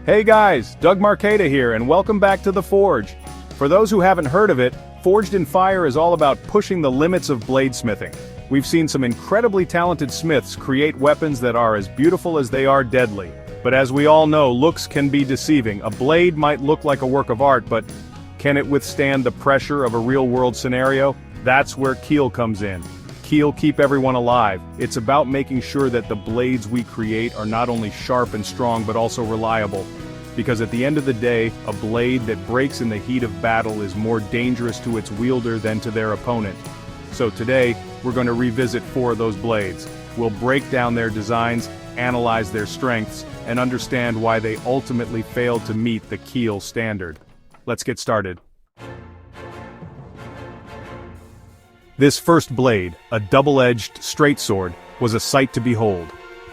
Hey guys, Doug Marqueta here and welcome back to The Forge. For those who haven't heard of it, Forged in Fire is all about pushing the limits of bladesmithing. We've seen some incredibly talented smiths create weapons that are as beautiful as they are deadly. But as we all know, looks can be deceiving. A blade might look like a work of art, but can it withstand the pressure of a real-world scenario? That's where KEAL comes in. KEAL keep everyone alive. It's about making sure that the blades we create are not only sharp and strong but also reliable. Because at the end of the day, a blade that breaks in the heat of battle is more dangerous to its wielder than to their opponent. So today, we're going to revisit 4 of those blades. We'll break down their designs, analyze their strengths, and understand why they ultimately failed to meet the KEAL standard. Let's get started. This first blade, a double-edged straight sword, was a sight to behold.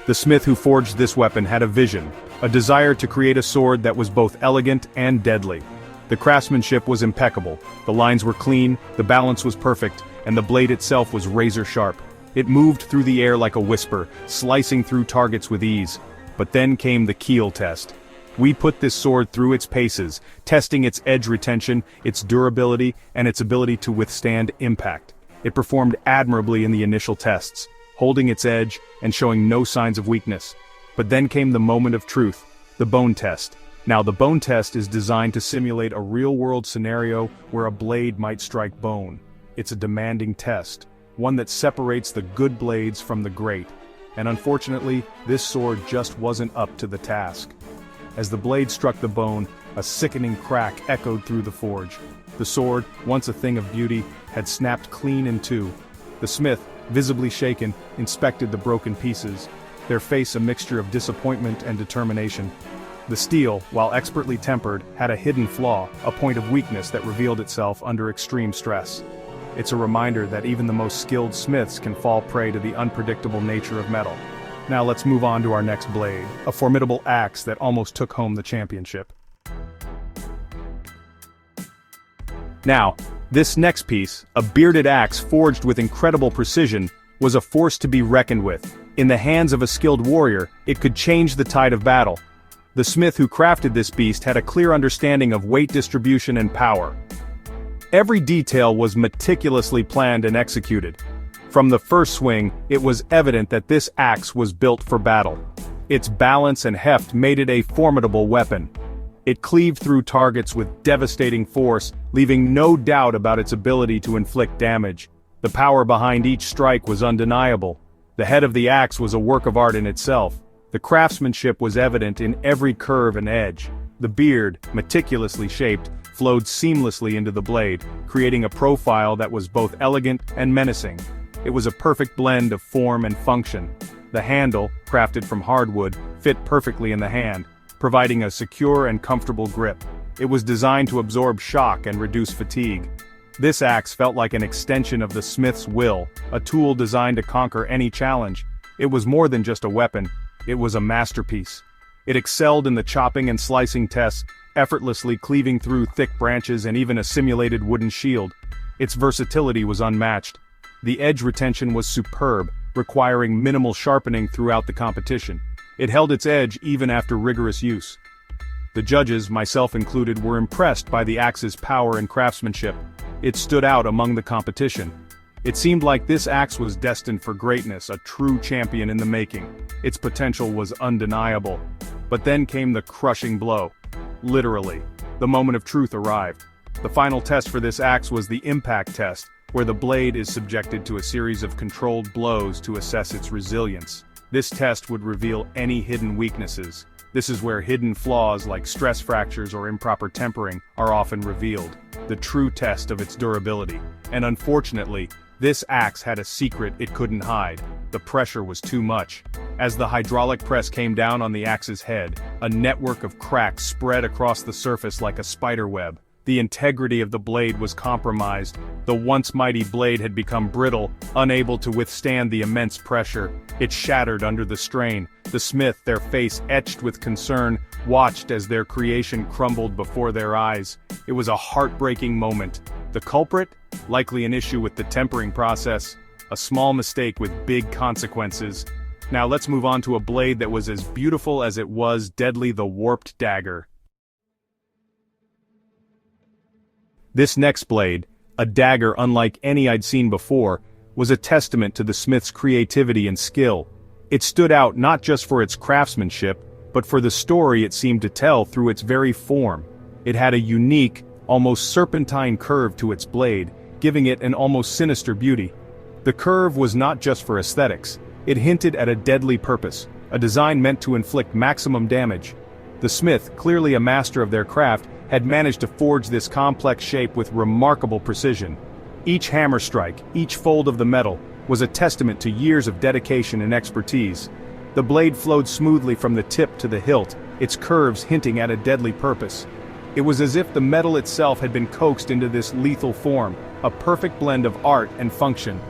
The smith who forged this weapon had a vision, a desire to create a sword that was both elegant and deadly. The craftsmanship was impeccable, the lines were clean, the balance was perfect, and the blade itself was razor-sharp. It moved through the air like a whisper, slicing through targets with ease. But then came the KEAL test. We put this sword through its paces, testing its edge retention, its durability, and its ability to withstand impact. It performed admirably in the initial tests, holding its edge and showing no signs of weakness. But then came the moment of truth, the bone test. Now the bone test is designed to simulate a real-world scenario where a blade might strike bone. It's a demanding test, one that separates the good blades from the great. And unfortunately, this sword just wasn't up to the task. As the blade struck the bone, a sickening crack echoed through the forge. The sword, once a thing of beauty, had snapped clean in two. The smith, visibly shaken, inspected the broken pieces, their face a mixture of disappointment and determination. The steel, while expertly tempered, had a hidden flaw, a point of weakness that revealed itself under extreme stress. It's a reminder that even the most skilled smiths can fall prey to the unpredictable nature of metal. Now let's move on to our next blade, a formidable axe that almost took home the championship. Now, this next piece, a bearded axe forged with incredible precision, was a force to be reckoned with. In the hands of a skilled warrior, it could change the tide of battle. The smith who crafted this beast had a clear understanding of weight distribution and power. Every detail was meticulously planned and executed. From the first swing, it was evident that this axe was built for battle. Its balance and heft made it a formidable weapon. It cleaved through targets with devastating force, leaving no doubt about its ability to inflict damage. The power behind each strike was undeniable. The head of the axe was a work of art in itself. The craftsmanship was evident in every curve and edge. The beard, meticulously shaped, flowed seamlessly into the blade, creating a profile that was both elegant and menacing. It was a perfect blend of form and function. The handle, crafted from hardwood, fit perfectly in the hand, providing a secure and comfortable grip. It was designed to absorb shock and reduce fatigue. This axe felt like an extension of the smith's will, a tool designed to conquer any challenge. It was more than just a weapon, it was a masterpiece. It excelled in the chopping and slicing tests, effortlessly cleaving through thick branches and even a simulated wooden shield. Its versatility was unmatched. The edge retention was superb, requiring minimal sharpening throughout the competition. It held its edge even after rigorous use. The judges, myself included, were impressed by the axe's power and craftsmanship. It stood out among the competition. It seemed like this axe was destined for greatness, a true champion in the making. Its potential was undeniable. But then came the crushing blow. Literally, the moment of truth arrived. The final test for this axe was the impact test, where the blade is subjected to a series of controlled blows to assess its resilience. This test would reveal any hidden weaknesses. This is where hidden flaws like stress fractures or improper tempering are often revealed, the true test of its durability. And unfortunately, this axe had a secret it couldn't hide. The pressure was too much. As the hydraulic press came down on the axe's head, a network of cracks spread across the surface like a spider web. The integrity of the blade was compromised. The once mighty blade had become brittle, unable to withstand the immense pressure. It shattered under the strain. The smith, their face etched with concern, watched as their creation crumbled before their eyes. It was a heartbreaking moment. The culprit? Likely an issue with the tempering process. A small mistake with big consequences. Now let's move on to a blade that was as beautiful as it was deadly, the warped dagger. This next blade, a dagger unlike any I'd seen before, was a testament to the smith's creativity and skill. It stood out not just for its craftsmanship, but for the story it seemed to tell through its very form. It had a unique, almost serpentine curve to its blade, giving it an almost sinister beauty. The curve was not just for aesthetics, it hinted at a deadly purpose, a design meant to inflict maximum damage. The smith, clearly a master of their craft, had managed to forge this complex shape with remarkable precision. Each hammer strike, each fold of the metal, was a testament to years of dedication and expertise. The blade flowed smoothly from the tip to the hilt, its curves hinting at a deadly purpose. It was as if the metal itself had been coaxed into this lethal form, a perfect blend of art and function.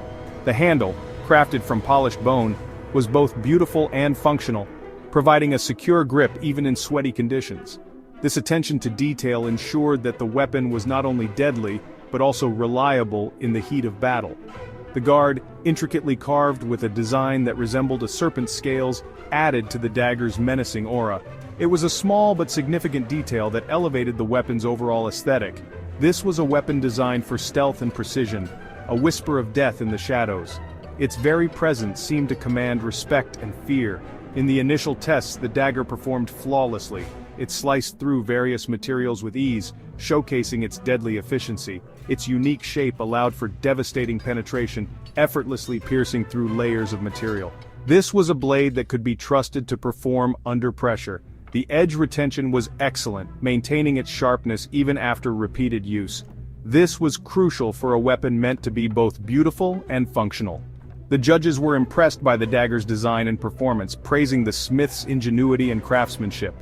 The handle, crafted from polished bone, was both beautiful and functional, providing a secure grip even in sweaty conditions. This attention to detail ensured that the weapon was not only deadly, but also reliable in the heat of battle. The guard, intricately carved with a design that resembled a serpent's scales, added to the dagger's menacing aura. It was a small but significant detail that elevated the weapon's overall aesthetic. This was a weapon designed for stealth and precision, a whisper of death in the shadows. Its very presence seemed to command respect and fear. In the initial tests, the dagger performed flawlessly. It sliced through various materials with ease, showcasing its deadly efficiency. Its unique shape allowed for devastating penetration, effortlessly piercing through layers of material. This was a blade that could be trusted to perform under pressure. The edge retention was excellent, maintaining its sharpness even after repeated use. This was crucial for a weapon meant to be both beautiful and functional. The judges were impressed by the dagger's design and performance, praising the smith's ingenuity and craftsmanship.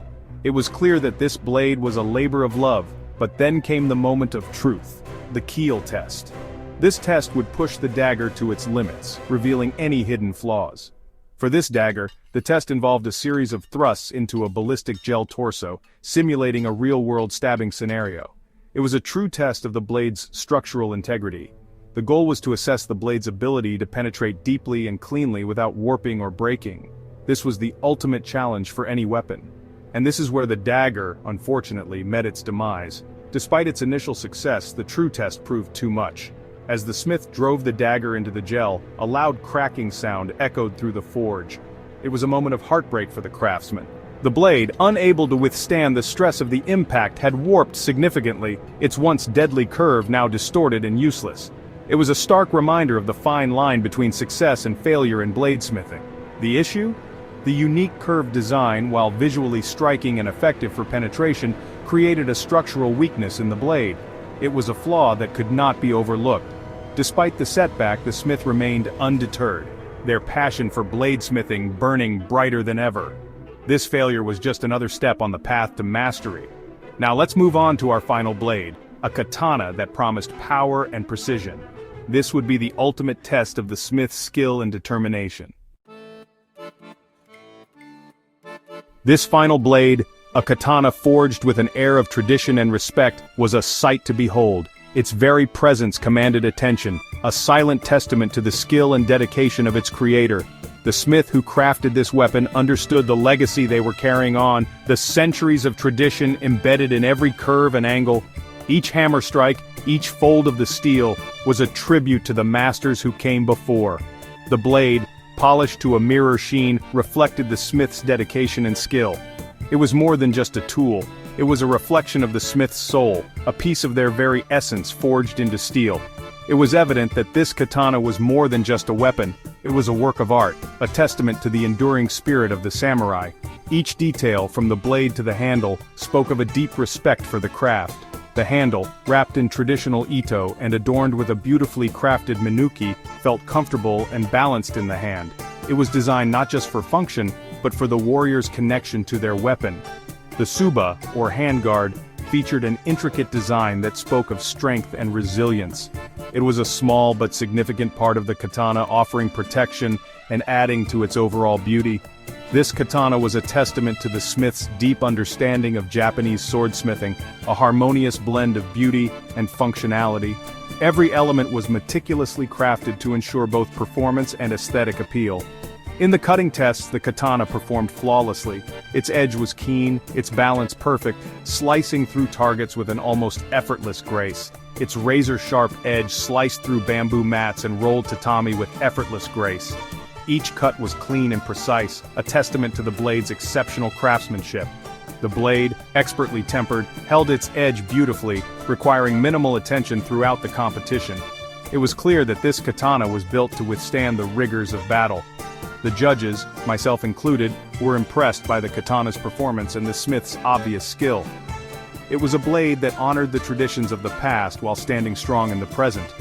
It was clear that this blade was a labor of love, but then came the moment of truth, the KEAL test. This test would push the dagger to its limits, revealing any hidden flaws. For this dagger, the test involved a series of thrusts into a ballistic gel torso, simulating a real-world stabbing scenario. It was a true test of the blade's structural integrity. The goal was to assess the blade's ability to penetrate deeply and cleanly without warping or breaking. This was the ultimate challenge for any weapon. And this is where the dagger, unfortunately, met its demise. Despite its initial success, the true test proved too much. As the smith drove the dagger into the gel, a loud cracking sound echoed through the forge. It was a moment of heartbreak for the craftsman. The blade, unable to withstand the stress of the impact, had warped significantly, its once deadly curve now distorted and useless. It was a stark reminder of the fine line between success and failure in bladesmithing. The issue? The unique curved design, while visually striking and effective for penetration, created a structural weakness in the blade. It was a flaw that could not be overlooked. Despite the setback, the smith remained undeterred, their passion for bladesmithing burning brighter than ever. This failure was just another step on the path to mastery. Now let's move on to our final blade, a katana that promised power and precision. This would be the ultimate test of the smith's skill and determination. This final blade, a katana forged with an air of tradition and respect, was a sight to behold. Its very presence commanded attention, a silent testament to the skill and dedication of its creator. The smith who crafted this weapon understood the legacy they were carrying on, the centuries of tradition embedded in every curve and angle. Each hammer strike, each fold of the steel, was a tribute to the masters who came before. The blade, polished to a mirror sheen, reflected the smith's dedication and skill. It was more than just a tool. It was a reflection of the smith's soul, a piece of their very essence forged into steel. It was evident that this katana was more than just a weapon. It was a work of art, a testament to the enduring spirit of the samurai. Each detail, from the blade to the handle, spoke of a deep respect for the craft. The handle, wrapped in traditional ito and adorned with a beautifully crafted minuki, felt comfortable and balanced in the hand. It was designed not just for function, but for the warrior's connection to their weapon. The suba, or handguard, featured an intricate design that spoke of strength and resilience. It was a small but significant part of the katana, offering protection and adding to its overall beauty. This katana was a testament to the smith's deep understanding of Japanese swordsmithing, a harmonious blend of beauty and functionality. Every element was meticulously crafted to ensure both performance and aesthetic appeal. In the cutting tests, the katana performed flawlessly. Its edge was keen, its balance perfect, slicing through targets with an almost effortless grace. Its razor-sharp edge sliced through bamboo mats and rolled tatami with effortless grace. Each cut was clean and precise, a testament to the blade's exceptional craftsmanship. The blade, expertly tempered, held its edge beautifully, requiring minimal attention throughout the competition. It was clear that this katana was built to withstand the rigors of battle. The judges, myself included, were impressed by the katana's performance and the smith's obvious skill. It was a blade that honored the traditions of the past while standing strong in the present.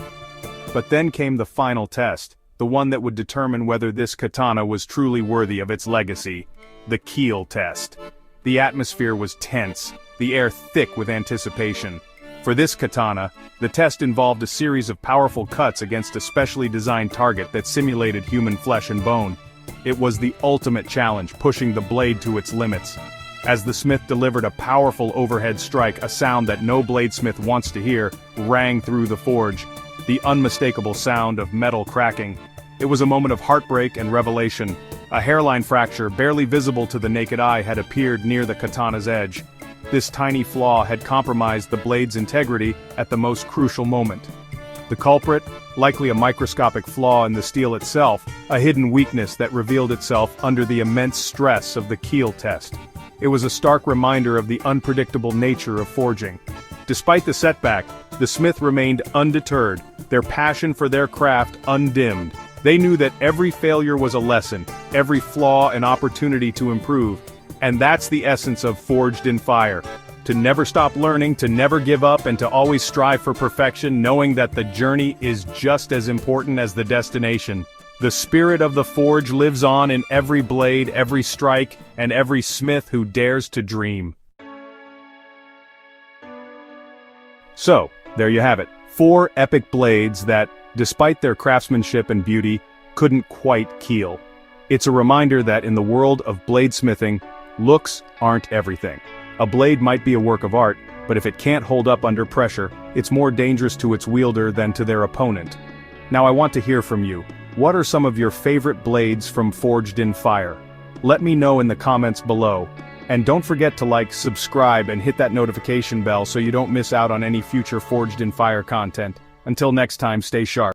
But then came the final test, the one that would determine whether this katana was truly worthy of its legacy: the KEAL test. The atmosphere was tense, the air thick with anticipation. For this katana, the test involved a series of powerful cuts against a specially designed target that simulated human flesh and bone. It was the ultimate challenge, pushing the blade to its limits. As the smith delivered a powerful overhead strike, a sound that no bladesmith wants to hear rang through the forge, the unmistakable sound of metal cracking. It was a moment of heartbreak and revelation. A hairline fracture, barely visible to the naked eye, had appeared near the katana's edge. This tiny flaw had compromised the blade's integrity at the most crucial moment. The culprit, likely a microscopic flaw in the steel itself, a hidden weakness that revealed itself under the immense stress of the KEAL test. It was a stark reminder of the unpredictable nature of forging. Despite the setback, the smith remained undeterred, their passion for their craft undimmed. They knew that every failure was a lesson, every flaw an opportunity to improve. And that's the essence of Forged in Fire. To never stop learning, to never give up, and to always strive for perfection, knowing that the journey is just as important as the destination. The spirit of the forge lives on in every blade, every strike, and every smith who dares to dream. So, there you have it. 4 epic blades that, despite their craftsmanship and beauty, couldn't quite KEAL. It's a reminder that in the world of bladesmithing, looks aren't everything. A blade might be a work of art, but if it can't hold up under pressure, it's more dangerous to its wielder than to their opponent. Now I want to hear from you. What are some of your favorite blades from Forged in Fire? Let me know in the comments below. And don't forget to like, subscribe, and hit that notification bell so you don't miss out on any future Forged in Fire content. Until next time, stay sharp.